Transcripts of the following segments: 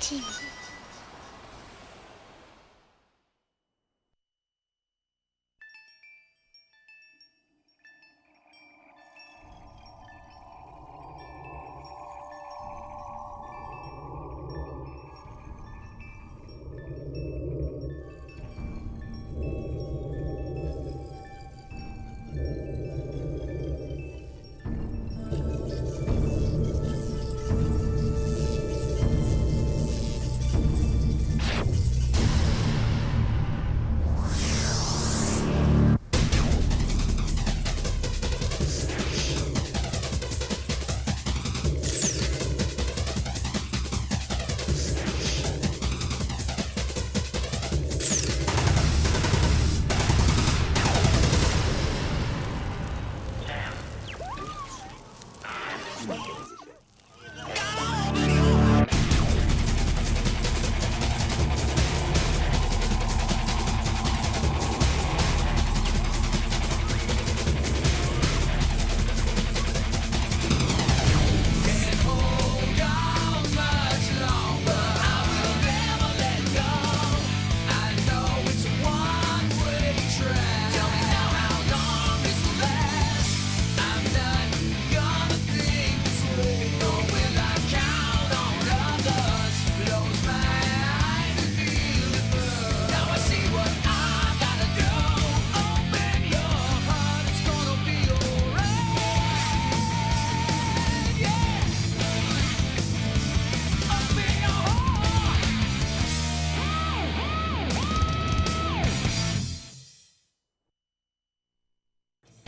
team.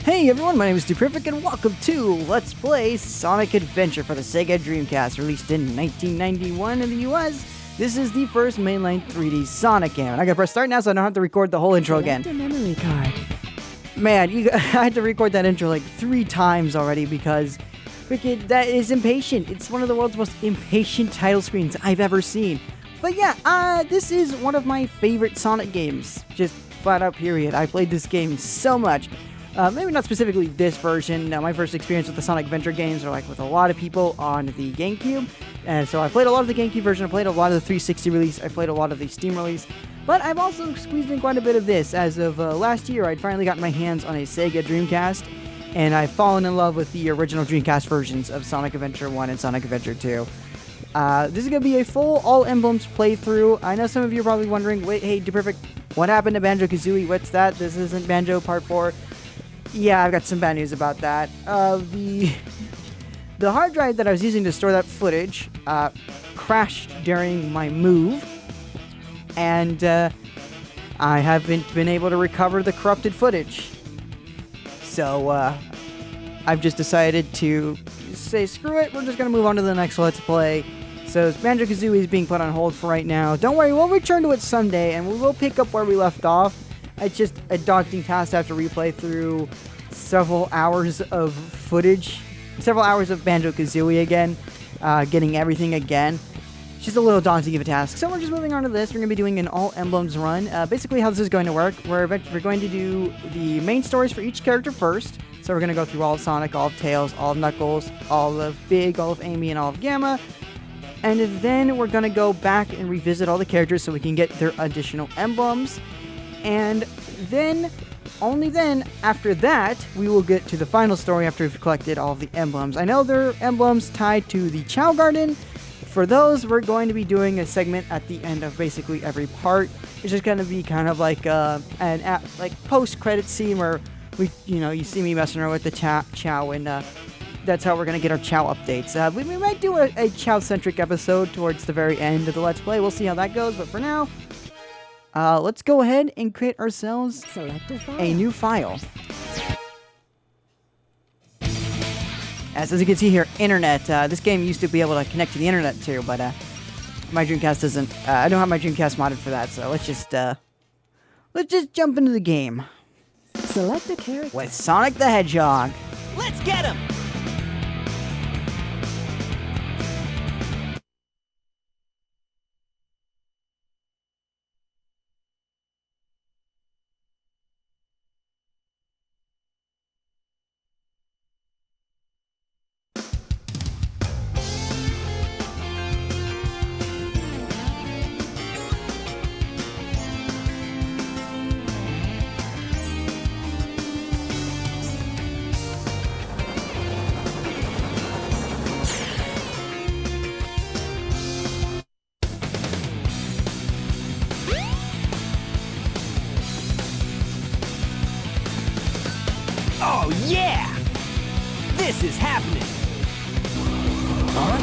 Hey everyone, my name is Duperfect and welcome to Let's Play Sonic Adventure for the Sega Dreamcast, released in 1991 in the US. This is the first mainline 3D Sonic game, and I gotta press start now so I don't have to record the whole intro again. Select a memory card. Man, I had to record that intro like 3 times already because freaking that is impatient. It's one of the world's most impatient title screens I've ever seen. But yeah, this is one of my favorite Sonic games, just flat out period. I played this game so much. Maybe not specifically this version. My first experience with the Sonic Adventure games are like with a lot of people on the GameCube. And so I played a lot of the GameCube version, I played a lot of the 360 release, I played a lot of the Steam release. But I've also squeezed in quite a bit of this. As of last year, I'd finally gotten my hands on a Sega Dreamcast. And I've fallen in love with the original Dreamcast versions of Sonic Adventure 1 and Sonic Adventure 2. This is going to be a full All Emblems playthrough. I know some of you are probably wondering, wait, hey, Duperfect, what happened to Banjo Kazooie? What's that? This isn't Banjo Part 4. Yeah, I've got some bad news about that. The hard drive that I was using to store that footage crashed during my move, and I haven't been able to recover the corrupted footage. So I've just decided to say, screw it, we're just going to move on to the next Let's Play. So Banjo Kazooie is being put on hold for right now. Don't worry, we'll return to it someday, and we will pick up where we left off. It's just a daunting task to have to replay through several hours of footage, several hours of Banjo-Kazooie again, getting everything again. It's just a little daunting of a task. So we're just moving on to this. We're going to be doing an All Emblems run. Basically how this is going to work, we're going to do the main stories for each character first. So we're going to go through all of Sonic, all of Tails, all of Knuckles, all of Big, all of Amy, and all of Gamma. And then we're going to go back and revisit all the characters so we can get their additional emblems. And then, only then, after that, we will get to the final story after we've collected all of the emblems. I know there are emblems tied to the Chow Garden. For those, we're going to be doing a segment at the end of basically every part. It's just going to be kind of like like post-credit scene where you see me messing around with the Chow, and that's how we're going to get our Chow updates. We might do a Chow-centric episode towards the very end of the Let's Play. We'll see how that goes, but for now, let's go ahead and create ourselves a new file. As you can see here, internet. This game used to be able to connect to the internet too, but my Dreamcast doesn't. I don't have my Dreamcast modded for that, so let's just jump into the game. Select a character. With Sonic the Hedgehog. Let's get him! Oh, yeah! This is happening! Huh?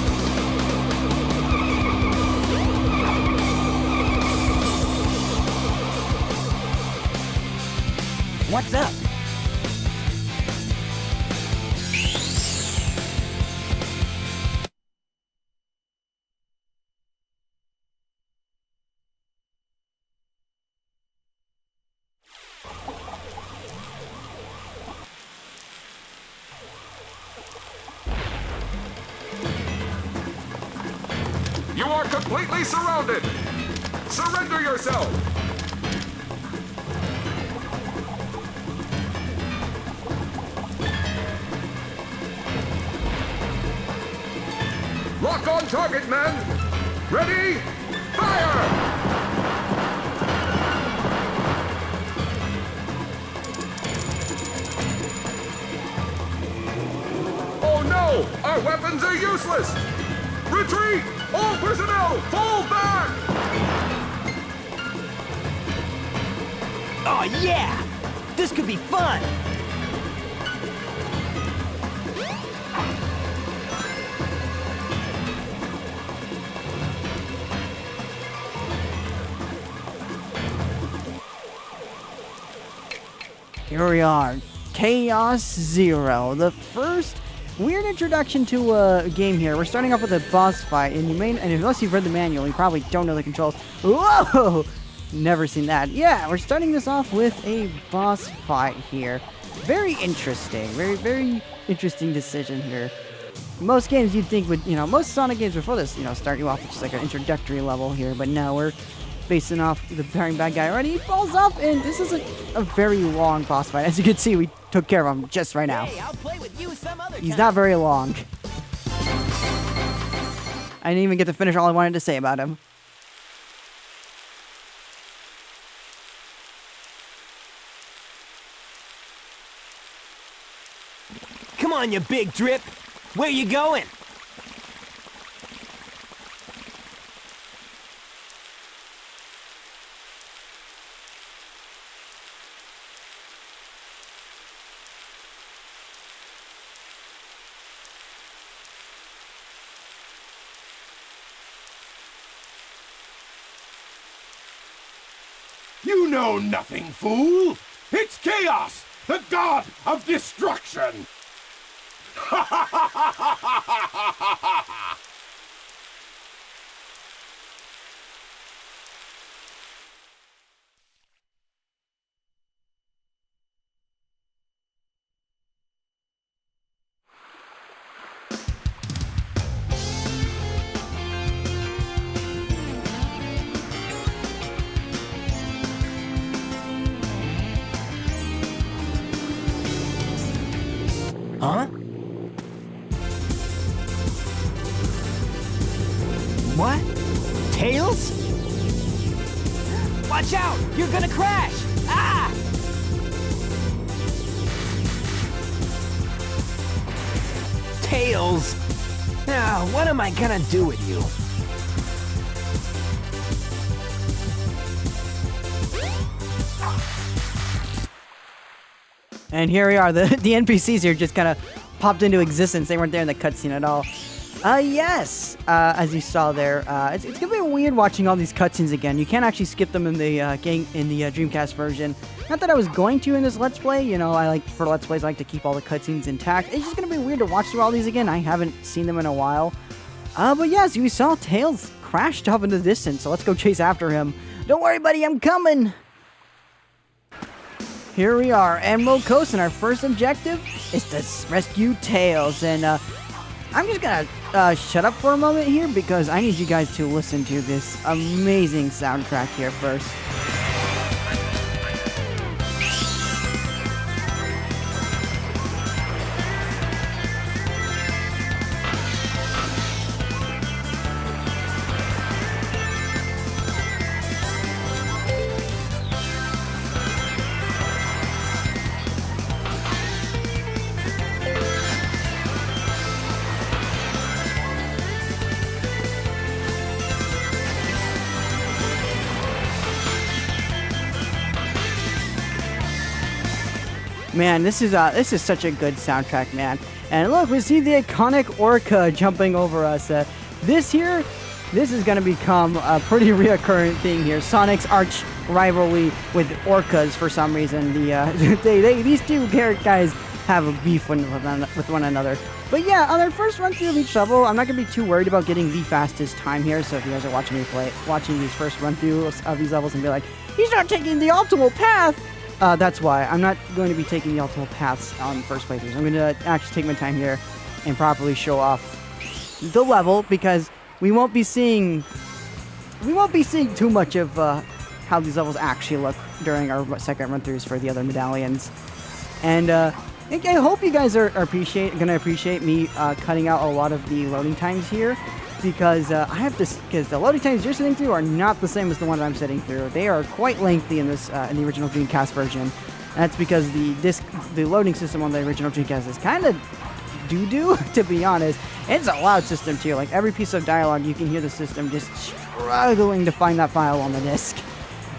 What's up? You are completely surrounded! Surrender yourself! Lock on target, men! Ready? Fire! Oh no! Our weapons are useless! Retreat! All personnel, fall back! Oh, yeah! This could be fun! Here we are, Chaos Zero, the first weird introduction to a game here. We're starting off with a boss fight, and unless you've read the manual, you probably don't know the controls. Whoa! Never seen that. Yeah, we're starting this off with a boss fight here. Very interesting. Very interesting decision here. Most games you'd think would, most Sonic games before this, start you off with just like an introductory level here, but no, we're facing off the parrying bad guy already. He falls off, and this is a very long boss fight. As you can see, we took care of him just right now. Hey, I'll play with you some other He's time. not very long. I didn't even get to finish all I wanted to say about him. Come on, you big drip! Where you going? You know nothing, fool! It's Chaos, the god of destruction! Ha ha ha ha ha ha ha ha ha! Huh? What? Tails? Watch out! You're gonna crash! Ah! Tails! Now, what am I gonna do with you? And here we are. The NPCs here just kind of popped into existence. They weren't there in the cutscene at all. Yes, as you saw there, it's gonna be weird watching all these cutscenes again. You can't actually skip them in the Dreamcast version. Not that I was going to in this Let's Play. For Let's Plays, I like to keep all the cutscenes intact. It's just gonna be weird to watch through all these again. I haven't seen them in a while. But yeah, as we saw, Tails crashed off into the distance. So let's go chase after him. Don't worry, buddy, I'm coming. Here we are, Emerald Coast, and our first objective is to rescue Tails. And I'm just gonna shut up for a moment here because I need you guys to listen to this amazing soundtrack here first. Man, this is such a good soundtrack, man. And look, we see the iconic orca jumping over us. This is going to become a pretty reoccurring thing here. Sonic's arch rivalry with orcas for some reason. These two guys have a beef with one another. But yeah, on our first run through of each level, I'm not going to be too worried about getting the fastest time here. So if you guys are watching these first run throughs of these levels and be like, he's not taking the optimal path. That's why I'm not going to be taking the optimal paths on first playthroughs. I'm going to actually take my time here and properly show off the level, because we won't be seeing too much of how these levels actually look during our second run-throughs for the other medallions. And I hope you guys are gonna appreciate me cutting out a lot of the loading times here, because because the loading times you're sitting through are not the same as the one I'm sitting through. They are quite lengthy in the original Dreamcast version. And that's because the loading system on the original Dreamcast is kind of doo-doo, to be honest. It's a loud system too. Like, every piece of dialogue, you can hear the system just struggling to find that file on the disc.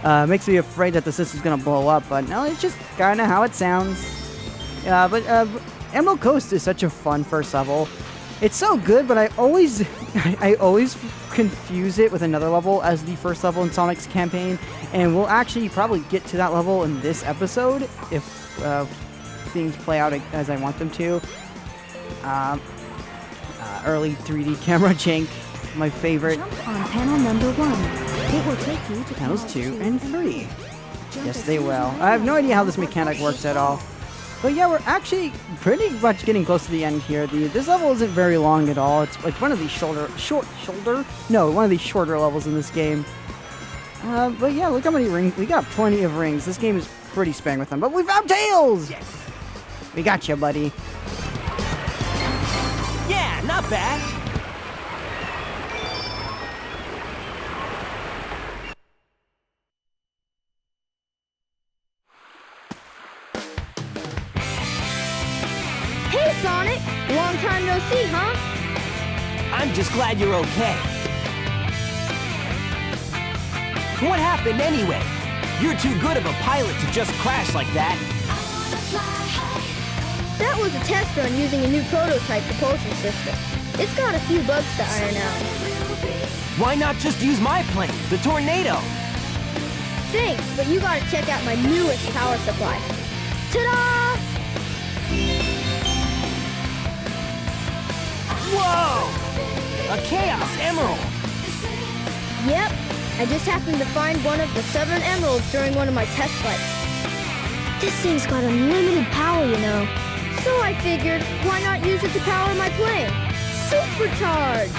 Makes me afraid that the system's gonna blow up, but no, it's just kind of how it sounds. But Emerald Coast is such a fun first level. It's so good, but I always confuse it with another level as the first level in Sonic's campaign, and we'll actually probably get to that level in this episode if things play out as I want them to. Early 3D camera jank, my favorite. Jump on panel number 1. It will take you to Panels 2 and 3. Yes, they will. I have no idea how this mechanic works at all. But yeah, we're actually pretty much getting close to the end here. This level isn't very long at all. It's like one of these shorter levels in this game. But yeah, look how many rings. We got plenty of rings. This game is pretty spang with them. But we found Tails! Yes. We got you, buddy. Yeah, not bad. Hey, Sonic! Long time no see, huh? I'm just glad you're okay. What happened anyway? You're too good of a pilot to just crash like that. That was a test run using a new prototype propulsion system. It's got a few bugs to iron out. Why not just use my plane, the Tornado? Thanks, but you gotta check out my newest power supply. Ta-da! Whoa! A Chaos Emerald! Yep, I just happened to find one of the 7 emeralds during one of my test flights. This thing's got unlimited power, you know. So I figured, why not use it to power my plane? Supercharge!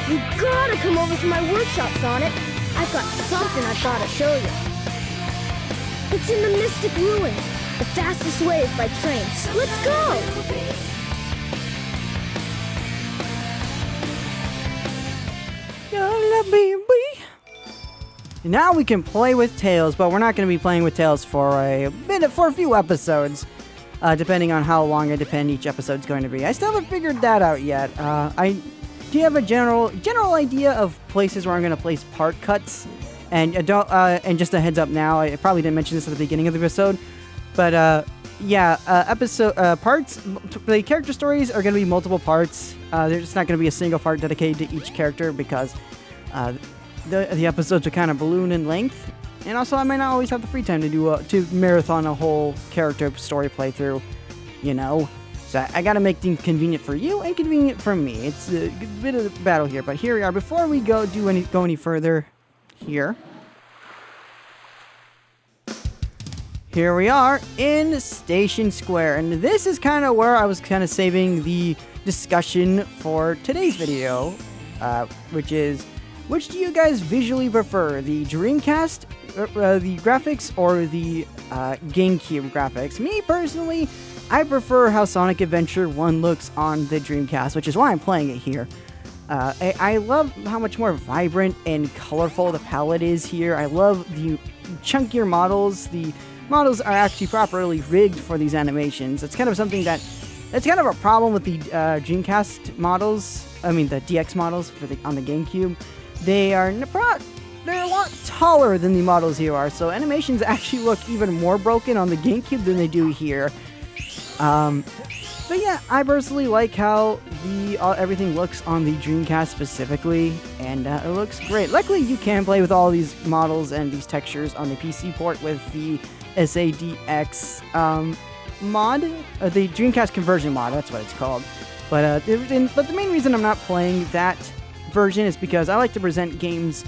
You gotta come over to my workshop, Sonic. I've got something I've gotta show you. It's in the Mystic Ruins. The fastest way is by train. Let's go! Now we can play with Tails, but we're not going to be playing with Tails for a few episodes, depending on how long each episode's going to be. I still haven't figured that out yet. Do you have a general idea of places where I'm going to place part cuts? And just a heads up now, I probably didn't mention this at the beginning of the episode, but parts. The character stories are going to be multiple parts. There's just not going to be a single part dedicated to each character, because the episodes are kind of balloon in length, and also I might not always have the free time to marathon a whole character story playthrough, you know. So I gotta make things convenient for you and convenient for me. It's a bit of a battle here, but here we are. Before we go any further, here we are in Station Square, and this is kind of where I was kind of saving the discussion for today's video, which is, which do you guys visually prefer, the Dreamcast, the graphics, or the GameCube graphics? Me, personally, I prefer how Sonic Adventure 1 looks on the Dreamcast, which is why I'm playing it here. I love how much more vibrant and colorful the palette is here. I love the chunkier models. The models are actually properly rigged for these animations. It's kind of something that's kind of a problem with the Dreamcast models. I mean, the DX models on the GameCube. They are they're a lot taller than the models here are, so animations actually look even more broken on the GameCube than they do here. But yeah, I personally like how everything looks on the Dreamcast specifically, and it looks great. Luckily, you can play with all these models and these textures on the PC port with the SADX mod, the Dreamcast conversion mod, that's what it's called. But the main reason I'm not playing that version is because I like to present games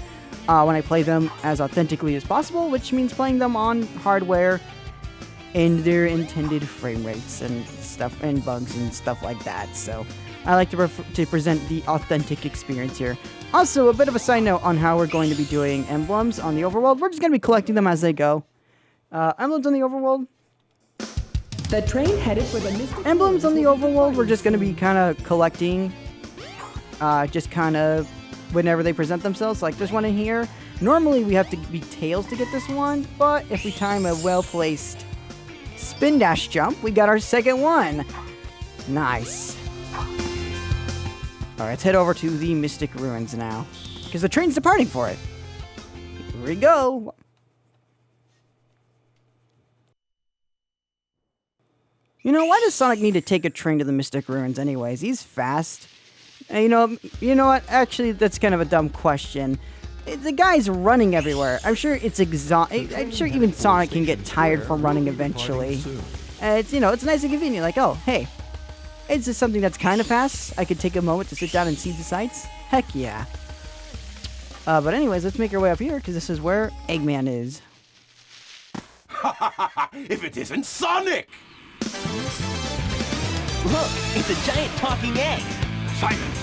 when I play them as authentically as possible, which means playing them on hardware and their intended frame rates and stuff and bugs and stuff like that. So I like to present the authentic experience here. Also, a bit of a side note on how we're going to be doing emblems on the overworld. We're just going to be collecting them as they go. Emblems on the overworld. The train headed for the Mystic Emblems on the Ruins will be overworld, we're departing just going to be soon. kind of collecting, just kind of whenever they present themselves. Like there's one in here. Normally we have to be tails to get this one, but if we time a well-placed spin dash jump, we got our second one. Nice. Alright, let's head over to the Mystic Ruins now, because the train's departing for it. Here we go. You know, why does Sonic need to take a train to the Mystic Ruins anyways? He's fast. And you know what? Actually, that's kind of a dumb question. The guy's running everywhere. I'm sure it's I'm sure even Sonic can get tired from running eventually. It's nice and convenient. Like, oh, hey, is this something that's kind of fast? I could take a moment to sit down and see the sights? Heck yeah. But anyways, let's make our way up here, because this is where Eggman is. If it isn't Sonic! Look, it's a giant talking egg. Silence!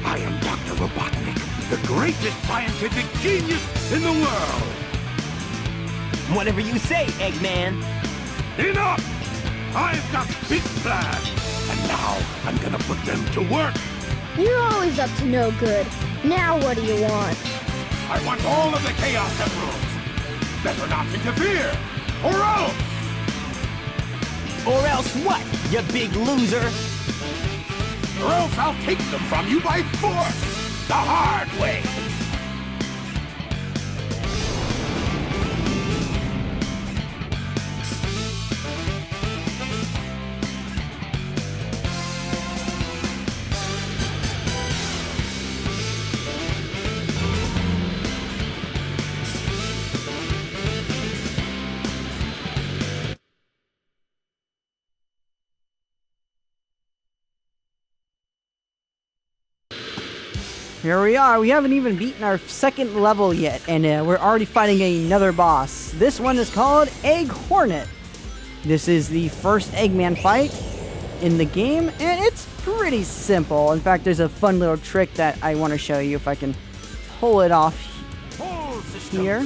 I am Dr. Robotnik, the greatest scientific genius in the world! Whatever you say, Eggman. Enough! I've got big plans, and now I'm gonna put them to work! You're always up to no good. Now what do you want? I want all of the Chaos Emeralds! Better not interfere, or else! Or else what, you big loser? Or else I'll take them from you by force! The hard way! Here we are. We haven't even beaten our second level yet, and we're already fighting another boss. This one is called Egg Hornet. This is the first Eggman fight in the game, and it's pretty simple. In fact, there's a fun little trick that I want to show you if I can pull it off here.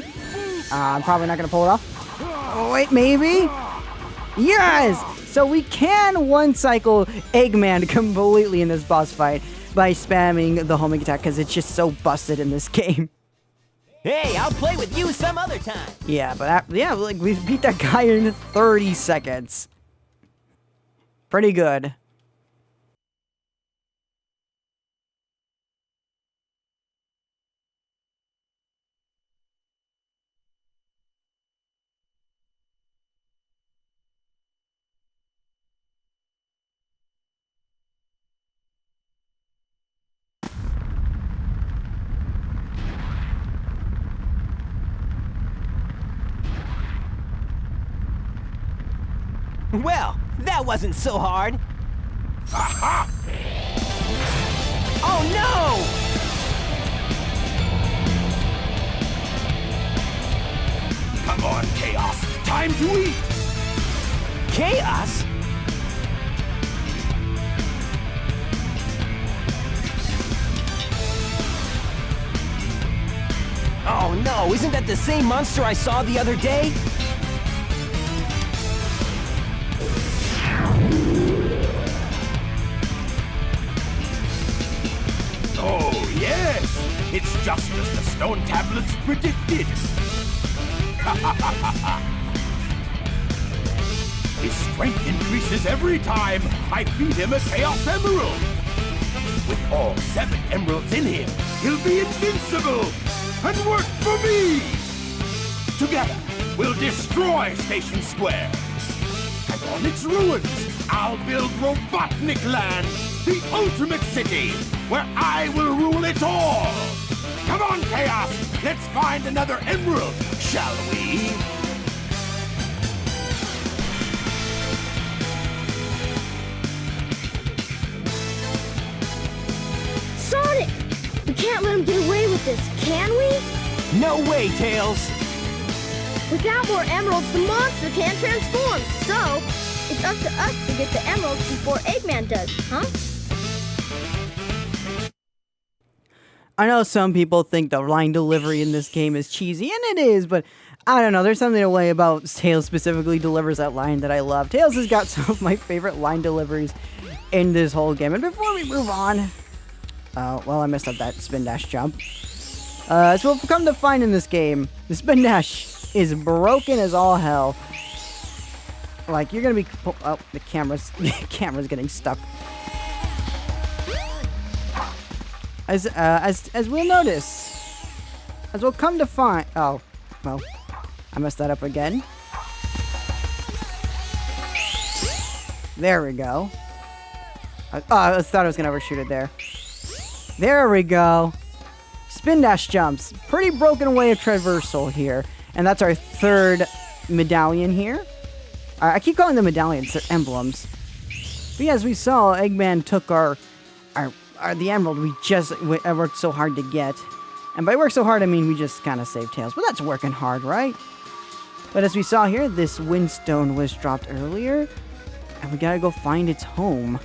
I'm probably not going to pull it off. Oh, wait, maybe? Yes! So we can one-cycle Eggman completely in this boss fight by spamming the homing attack, because it's just so busted in this game. Hey, I'll play with you some other time. Yeah, but like we beat that guy in 30 seconds. Pretty good. Well, that wasn't so hard. Aha! Oh no! Come on, Chaos! Time to eat! Chaos? Oh no, isn't that the same monster I saw the other day? Oh, yes! It's just as the stone tablets predicted! His strength increases every time I feed him a Chaos Emerald! With all 7 emeralds in him, he'll be invincible! and work for me! Together, we'll destroy Station Square. And on its ruins, I'll build Robotnik Land, the ultimate city, where I will rule it all! Come on, Chaos! Let's find another emerald, shall we? Sonic! We can't let him get away with this, can we? No way, Tails! Without more emeralds, the monster can't transform. So, it's up to us to get the emeralds before Eggman does, huh? I know some people think the line delivery in this game is cheesy, and it is, but I don't know. There's something in a way about Tails specifically delivers that line that I love. Tails has got some of my favorite line deliveries in this whole game. And before we move on, well, I messed up that spin dash jump. So we'll come to find in this game, the spin dash is broken as all hell. Like, you're gonna be... Oh, the camera's getting stuck. As we'll notice, as we'll come to find... Oh, well, I messed that up again. There we go. I thought I was gonna overshoot it there. There we go. Spin dash jumps. Pretty broken way of traversal here. And that's our third medallion here. I keep calling them medallions, they're emblems. But yeah, as we saw, Eggman took the emerald we just worked so hard to get. And by work so hard, I mean we just kind of saved Tails. But that's working hard, right? But as we saw here, this windstone was dropped earlier. And we gotta go find its home.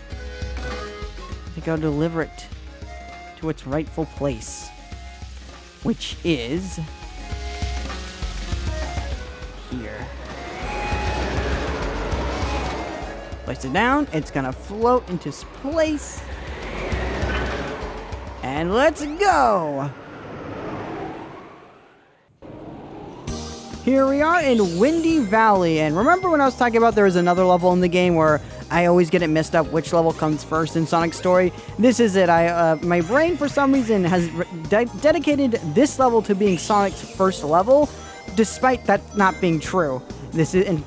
We gotta deliver it to its rightful place. Which is... here. Place it down. It's gonna float into place. And let's go! Here we are in Windy Valley, and remember when I was talking about there was another level in the game where I always get it messed up which level comes first in Sonic's story? This is it. My brain for some reason has dedicated this level to being Sonic's first level, despite that not being true. This is, in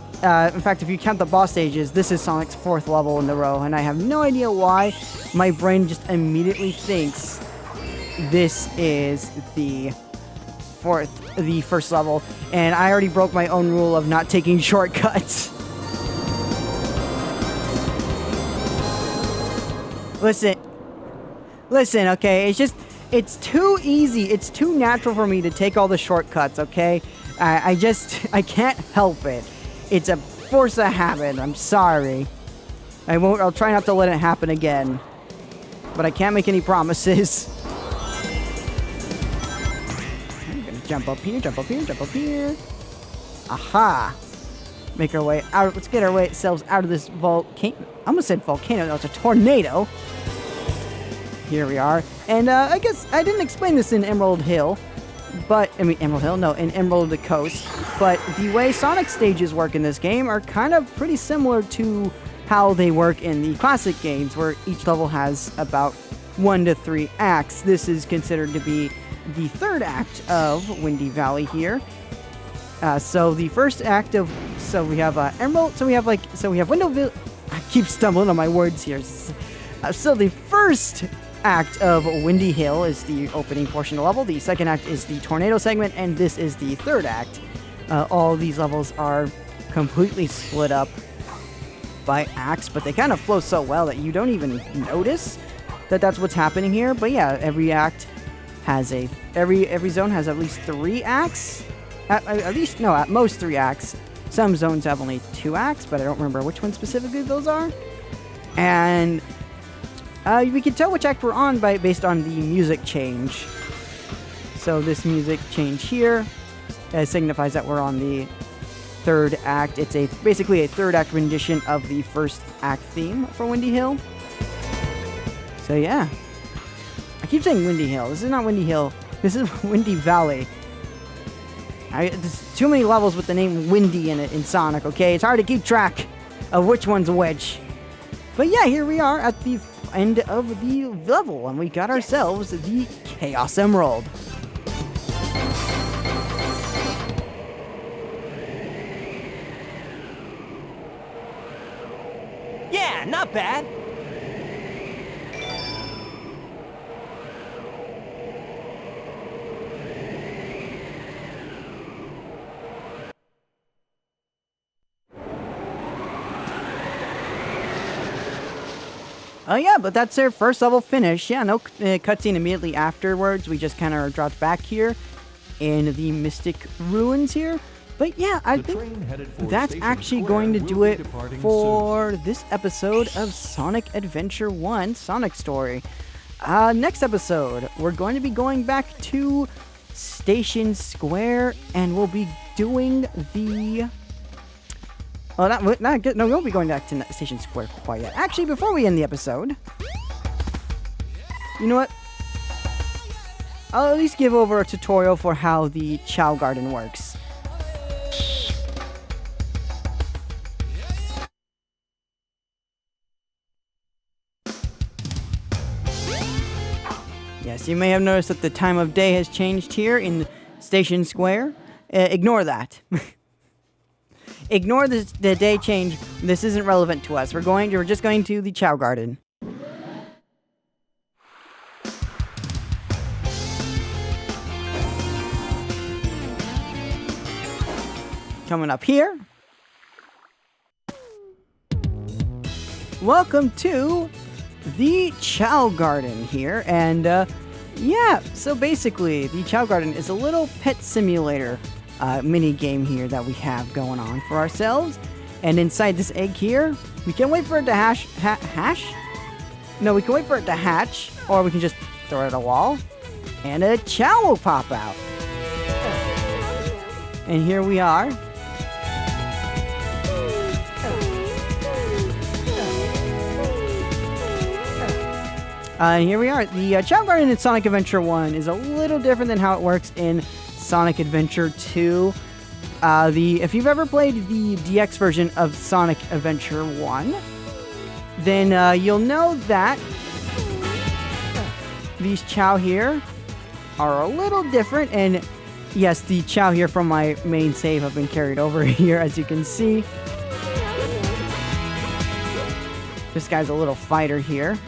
fact, if you count the boss stages, this is Sonic's fourth level in the row, and I have no idea why. My brain just immediately thinks this is the first level, and I already broke my own rule of not taking shortcuts. Listen, okay, it's too easy, it's too natural for me to take all the shortcuts, okay? I can't help it. It's a force of habit, I'm sorry. I'll try not to let it happen again. But I can't make any promises. I'm gonna jump up here, jump up here, jump up here. Aha! Make our way out. Let's get ourselves out of this volcano. I almost said volcano. No, it's a tornado. Here we are. And I guess I didn't explain this in Emerald Hill. In Emerald Coast. But the way Sonic stages work in this game are kind of pretty similar to how they work in the classic games, where each level has about 1 to 3 acts. This is considered to be the third act of Windy Valley here. So the first act of, we have Emerald, we have Windowville. I keep stumbling on my words here. So the first act of Windy Hill is the opening portion of the level. The second act is the tornado segment, and this is the third act. All these levels are completely split up by acts, but they kind of flow so well that you don't even notice that that's what's happening here. But yeah, every act has every zone has at least 3 acts. At most 3 acts. Some zones have only 2 acts, but I don't remember which one specifically those are. And we can tell which act we're on based on the music change. So this music change here signifies that we're on the third act. It's basically a third act rendition of the first act theme for Windy Hill. So yeah. I keep saying Windy Hill. This is not Windy Hill. This is Windy Valley. There's too many levels with the name Windy in it in Sonic, okay? It's hard to keep track of which one's which. But yeah, here we are at the end of the level, and we got ourselves the Chaos Emerald. Yeah, not bad. Oh yeah, but that's our first level finish. Yeah, no cutscene immediately afterwards. We just kind of dropped back here in the Mystic Ruins here. But yeah, I think that's actually going to do it for this episode of Sonic Adventure 1 Sonic Story. Next episode, we're going to be going back to Station Square, and we'll be doing the... Oh, no, we won't be going back to Station Square quite yet. Actually, before we end the episode, you know what? I'll at least give over a tutorial for how the Chow Garden works. Yes, you may have noticed that the time of day has changed here in Station Square. Ignore that. Ignore the day change. This isn't relevant to us. We're just going to the Chow Garden. Coming up here. Welcome to the Chow Garden here, and yeah, so basically the Chow Garden is a little pet simulator mini game here that we have going on for ourselves. And inside this egg here, we can wait for it to hatch. No, we can wait for it to hatch, or we can just throw it at a wall, and a chow will pop out. And here we are. And here we are. The Chow Garden in Sonic Adventure 1 is a little different than how it works in Sonic Adventure 2. If you've ever played the DX version of Sonic Adventure 1, then you'll know that these Chow here are a little different. And yes, the Chow here from my main save have been carried over here, as you can see. This guy's a little fighter here.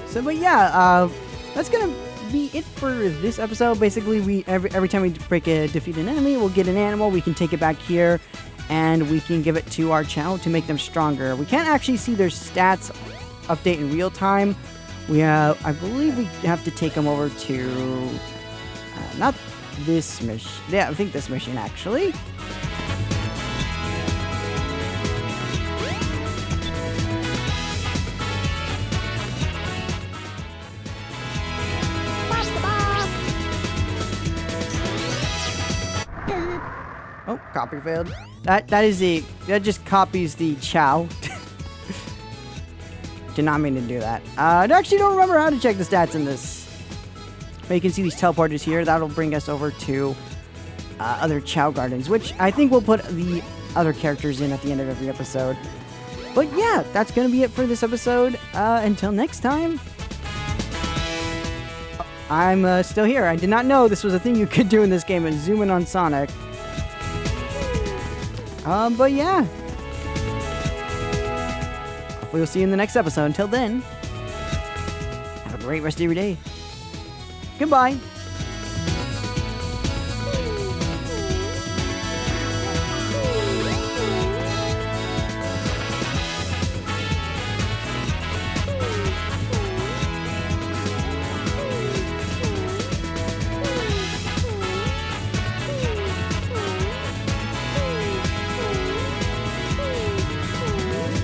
So, but yeah, that's gonna be it for this episode. Basically, every time we defeat an enemy, we'll get an animal. We can take it back here, and we can give it to our Chow to make them stronger. We can't actually see their stats update in real time. I believe we have to take them over to not this mission. Yeah, I think this mission actually. Oh, copy failed. That just copies the Chow. Did not mean to do that. I actually don't remember how to check the stats in this. But you can see these teleporters here. That'll bring us over to other Chow Gardens, which I think we'll put the other characters in at the end of every episode. But yeah, that's going to be it for this episode. Until next time. I'm still here. I did not know this was a thing you could do in this game and zoom in on Sonic. But yeah. Hopefully we'll see you in the next episode. Until then, have a great rest of your day. Goodbye.